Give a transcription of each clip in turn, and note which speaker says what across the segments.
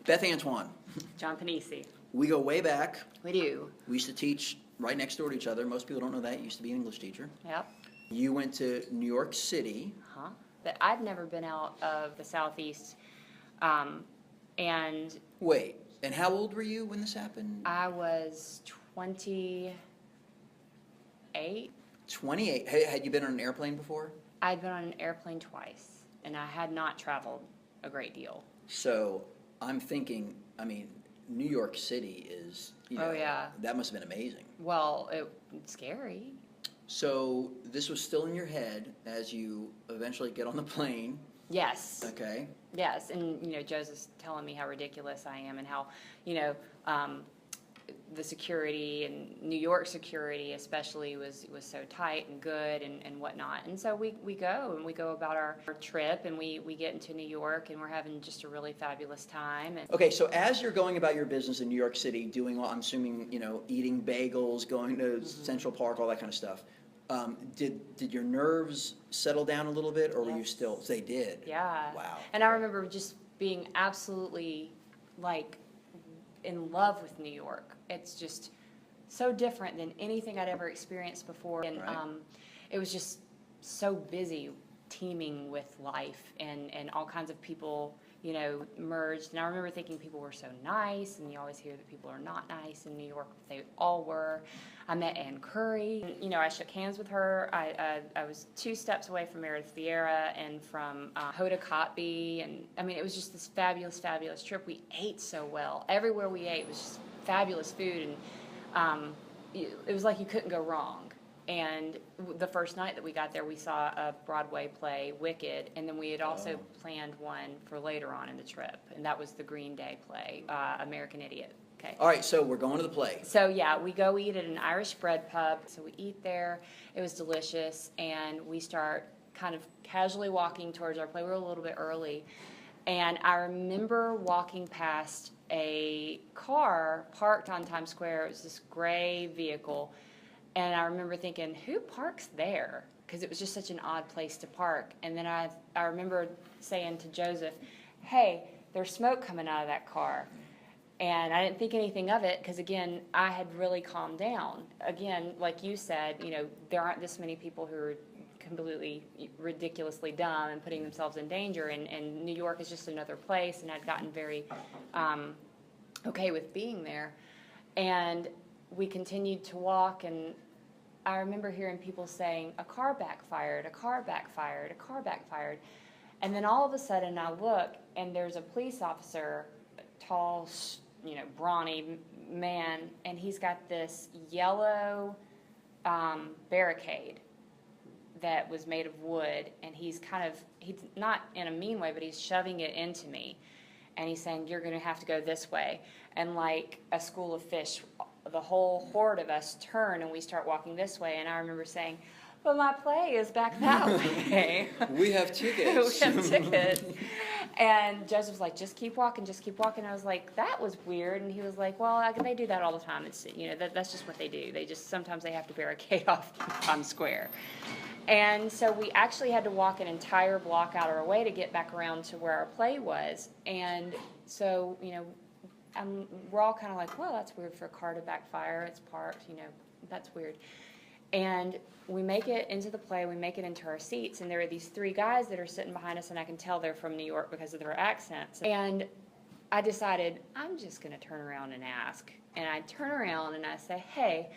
Speaker 1: Beth Antoine.
Speaker 2: John Panisi.
Speaker 1: We go way back.
Speaker 2: We do.
Speaker 1: We used to teach right next door to each other. Most people don't know that. You used to be an English teacher.
Speaker 2: Yep.
Speaker 1: You went to New York City.
Speaker 2: Huh? But I've never been out of the Southeast. And
Speaker 1: Wait, and how old were you when this happened?
Speaker 2: I was 28.
Speaker 1: 28. Had you been on an airplane before?
Speaker 2: I'd been on an airplane twice, and I had not traveled a great deal.
Speaker 1: So I'm thinking, New York City is,
Speaker 2: Oh, yeah.
Speaker 1: That must have been amazing.
Speaker 2: Well, it's scary.
Speaker 1: So this was still in your head as you eventually get on the plane.
Speaker 2: Yes.
Speaker 1: Okay.
Speaker 2: Yes, and Joseph's telling me how ridiculous I am and how the security and New York security especially was so tight and good and whatnot. And so we go about our trip, and we get into New York, and we're having just a really fabulous time. And
Speaker 1: Okay, so as you're going about your business in New York City, doing all, I'm assuming, eating bagels, going to Central Park, all that kind of stuff, did your nerves settle down a little bit, or were you
Speaker 2: Yes.
Speaker 1: still? They did.
Speaker 2: Yeah.
Speaker 1: Wow.
Speaker 2: And I remember just being absolutely in love with New York. It's just so different than anything I'd ever experienced before. And
Speaker 1: Right.
Speaker 2: It was just so busy, teeming with life, and all kinds of people, merged. And I remember thinking people were so nice, and you always hear that people are not nice in New York, but they all were. I met Ann Curry. I shook hands with her. I was 2 steps away from Meredith Vieira and from Hoda Kotb, and it was just this fabulous, fabulous trip. We ate so well. Everywhere we ate was just fabulous food, and it was like you couldn't go wrong. And the first night that we got there, we saw a Broadway play, Wicked, and then we had also planned one for later on in the trip, and that was the Green Day play, American Idiot. Okay.
Speaker 1: All right, so we're going to the play.
Speaker 2: So yeah, we go eat at an Irish bread pub. So we eat there. It was delicious, and we start kind of casually walking towards our play. We were a little bit early, and I remember walking past a car parked on Times Square. It was this gray vehicle. And I remember thinking, who parks there? Because it was just such an odd place to park. And then I remember saying to Joseph, hey, there's smoke coming out of that car. And I didn't think anything of it because, again, I had really calmed down. Again, like you said, there aren't this many people who are completely ridiculously dumb and putting themselves in danger. And New York is just another place, and I'd gotten very okay with being there. And we continued to walk, and I remember hearing people saying, a car backfired, a car backfired, a car backfired. And then all of a sudden I look, and there's a police officer, tall, brawny man, and he's got this yellow barricade that was made of wood, and he's not in a mean way, but he's shoving it into me. And he's saying, you're going to have to go this way. And like a school of fish, the whole horde of us turn and we start walking this way. And I remember saying, but my play is back that way.
Speaker 1: We have tickets.
Speaker 2: We have tickets. And Joseph was like, just keep walking, just keep walking. I was like, that was weird. And he was like, well, they do that all the time. It's that's just what they do. Sometimes they have to barricade off Times Square. And so we actually had to walk an entire block out of our way to get back around to where our play was. And so, we're all kind of like, well, that's weird for a car to backfire. It's parked, that's weird. And we make it into the play, we make it into our seats, and there are these 3 guys that are sitting behind us, and I can tell they're from New York because of their accents. And I decided, I'm just going to turn around and ask. And I turn around and I say, hey,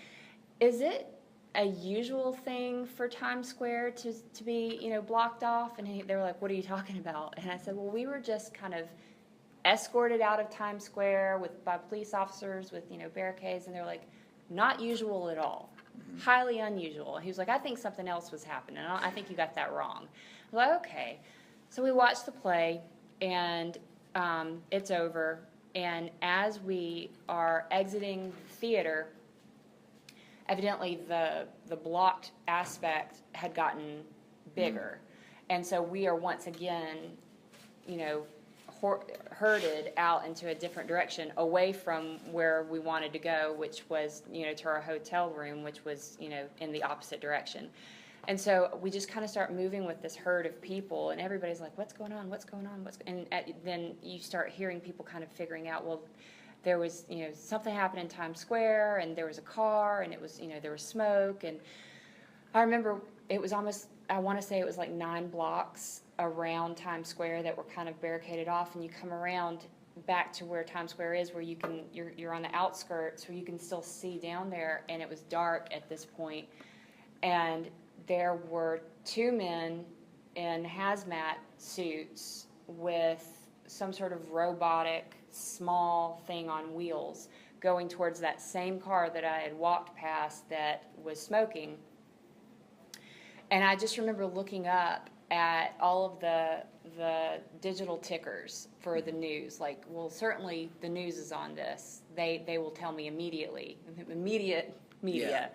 Speaker 2: is it a usual thing for Times Square to be, blocked off? And they were like, what are you talking about? And I said, well, we were just kind of escorted out of Times Square by police officers with, barricades, and they're like, not usual at all. Mm-hmm. Highly unusual. He was like, I think something else was happening. I think you got that wrong. I was like, okay. So we watched the play, and it's over. And as we are exiting the theater, evidently the blocked aspect had gotten bigger. Mm-hmm. And so we are once again, herded out into a different direction away from where we wanted to go, which was, to our hotel room, which was, in the opposite direction. And so we just kind of start moving with this herd of people, and everybody's like, what's going on, what's going on, then you start hearing people kind of figuring out, well, there was, something happened in Times Square, and there was a car, and it was, there was smoke, and I remember it was almost, I want to say it was like 9 blocks around Times Square that were kind of barricaded off, and you come around back to where Times Square is, where you're on the outskirts, where you can still see down there, and it was dark at this point, and there were 2 men in hazmat suits with some sort of robotic small thing on wheels going towards that same car that I had walked past that was smoking. And I just remember looking up at all of the digital tickers for the news, like, well, certainly the news is on this. They will tell me immediately, immediate media,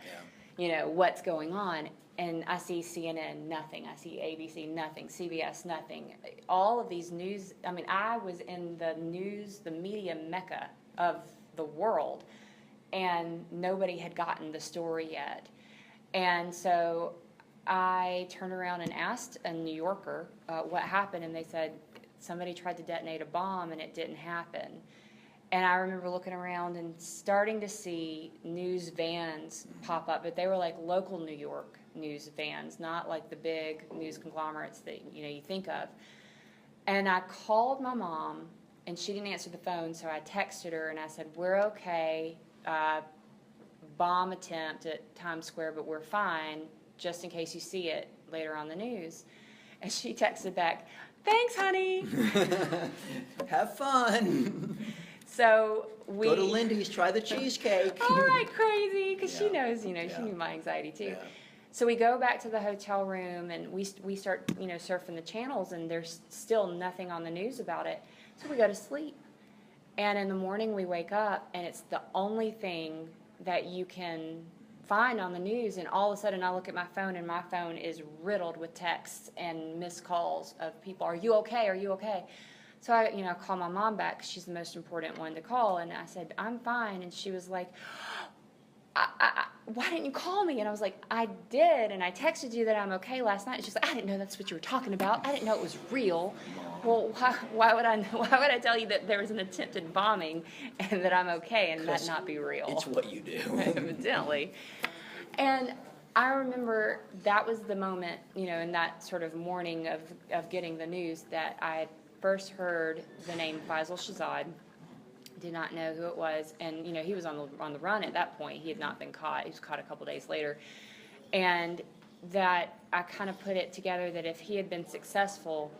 Speaker 2: what's going on. And I see CNN, nothing. I see ABC, nothing. CBS, nothing. All of these news, I mean, I was in the news, the media mecca of the world, and nobody had gotten the story yet. And so I turned around and asked a New Yorker what happened, and they said somebody tried to detonate a bomb and it didn't happen. And I remember looking around and starting to see news vans pop up, but they were like local New York news vans, not like the big news conglomerates that you think of. And I called my mom, and she didn't answer the phone, so I texted her and I said, we're okay, bomb attempt at Times Square, but we're fine, just in case you see it later on the news. And she texted back, thanks, honey.
Speaker 1: Have fun.
Speaker 2: So we
Speaker 1: go to Lindy's, try the cheesecake.
Speaker 2: All right, crazy, because she knows, she
Speaker 1: Yeah.
Speaker 2: knew my anxiety too.
Speaker 1: Yeah.
Speaker 2: So we go back to the hotel room, and we start, surfing the channels, and there's still nothing on the news about it. So we go to sleep. And in the morning we wake up, and it's the only thing that you can find on the news, and all of a sudden I look at my phone, and my phone is riddled with texts and missed calls of people, are you okay, are you okay? So I, call my mom back, 'cause she's the most important one to call, and I said, I'm fine, and she was like, why didn't you call me? And I was like, I did, and I texted you that I'm okay last night. And she's like, I didn't know that's what you were talking about. I didn't know it was real. Well, why would I tell you that there was an attempted bombing and that I'm okay and that not be real?
Speaker 1: It's what you do.
Speaker 2: Evidently. And I remember that was the moment, in that sort of morning of getting the news, that I had first heard the name Faisal Shahzad. Did not know who it was, and he was on the run at that point. He had not been caught. He was caught a couple days later, and that I kind of put it together that if he had been successful